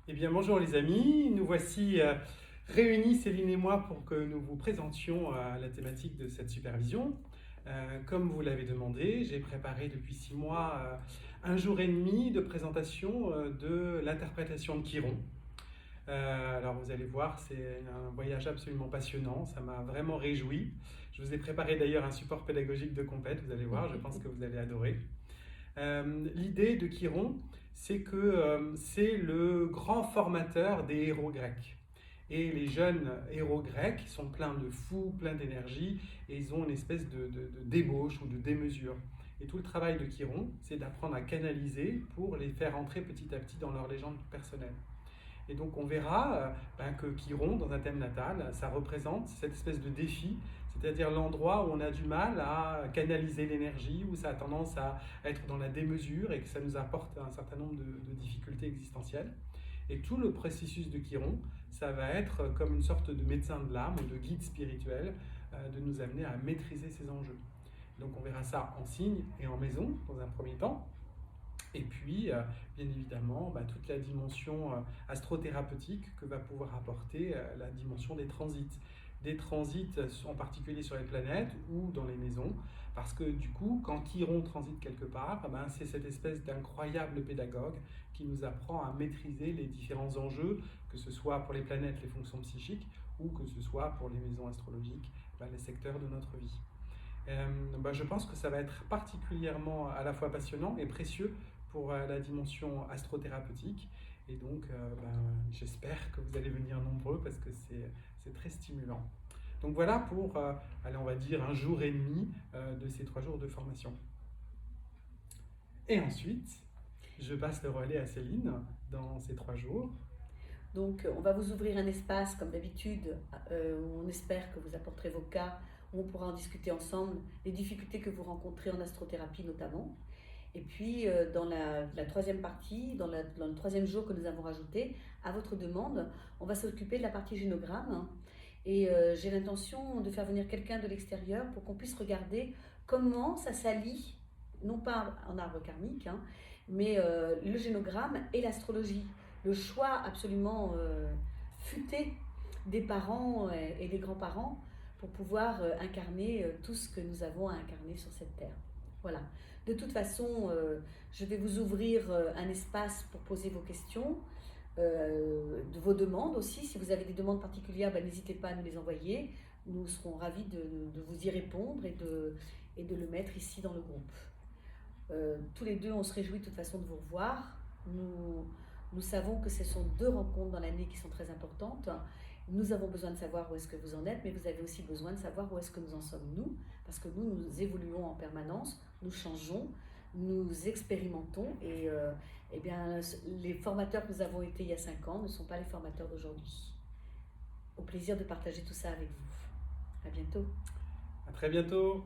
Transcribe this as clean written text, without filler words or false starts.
Eh bien, bonjour les amis, nous voici réunis, Céline et moi, pour que nous vous présentions la thématique de cette supervision. Comme vous l'avez demandé, j'ai préparé depuis 6 mois un jour et demi de présentation de l'interprétation de Chiron. Alors vous allez voir, c'est un voyage absolument passionnant, ça m'a vraiment réjoui. Je vous ai préparé d'ailleurs un support pédagogique de compète, vous allez voir, je pense que vous allez adorer. L'idée de Chiron, c'est que c'est le grand formateur des héros grecs. Et les jeunes héros grecs sont pleins de fous, pleins d'énergie, et ils ont une espèce de débauche ou de démesure. Et tout le travail de Chiron, c'est d'apprendre à canaliser pour les faire entrer petit à petit dans leur légende personnelle. Et donc on verra que Chiron, dans un thème natal, ça représente cette espèce de défi, c'est-à-dire l'endroit où on a du mal à canaliser l'énergie, où ça a tendance à être dans la démesure et que ça nous apporte un certain nombre de difficultés existentielles. Et tout le processus de Chiron, ça va être comme une sorte de médecin de l'âme ou de guide spirituel, de nous amener à maîtriser ces enjeux. Donc on verra ça en signe et en maison dans un premier temps. Et puis, bien évidemment, toute la dimension astrothérapeutique que va pouvoir apporter la dimension des transits. Des transits en particulier sur les planètes ou dans les maisons, parce que du coup, quand Chiron transite quelque part, c'est cette espèce d'incroyable pédagogue qui nous apprend à maîtriser les différents enjeux, que ce soit pour les planètes, les fonctions psychiques, ou que ce soit pour les maisons astrologiques, les secteurs de notre vie. Je pense que ça va être particulièrement à la fois passionnant et précieux pour la dimension astrothérapeutique. Et donc, j'espère que vous allez venir nombreux parce que c'est très stimulant. Donc voilà pour, allez, on va dire, un jour et demi de ces 3 jours de formation. Et ensuite, je passe le relais à Céline dans ces 3 jours. Donc, on va vous ouvrir un espace, comme d'habitude, où on espère que vous apporterez vos cas, où on pourra en discuter ensemble, les difficultés que vous rencontrez en astrothérapie notamment. Et puis, dans la troisième partie, dans le troisième jour que nous avons rajouté, à votre demande, on va s'occuper de la partie génogramme. Et j'ai l'intention de faire venir quelqu'un de l'extérieur pour qu'on puisse regarder comment ça s'allie, non pas en arbre karmique, mais le génogramme et l'astrologie. Le choix absolument futé des parents et des grands-parents pour pouvoir incarner tout ce que nous avons à incarner sur cette terre. Voilà. De toute façon, je vais vous ouvrir un espace pour poser vos questions, de vos demandes aussi. Si vous avez des demandes particulières, n'hésitez pas à nous les envoyer. Nous serons ravis de vous y répondre et de le mettre ici dans le groupe. Tous les deux, on se réjouit de toute façon de vous revoir. Nous savons que ce sont 2 rencontres dans l'année qui sont très importantes. Nous avons besoin de savoir où est-ce que vous en êtes, mais vous avez aussi besoin de savoir où est-ce que nous en sommes nous, parce que nous évoluons en permanence, nous changeons, nous expérimentons, et les formateurs que nous avons été il y a 5 ans ne sont pas les formateurs d'aujourd'hui. Au plaisir de partager tout ça avec vous. À bientôt. À très bientôt.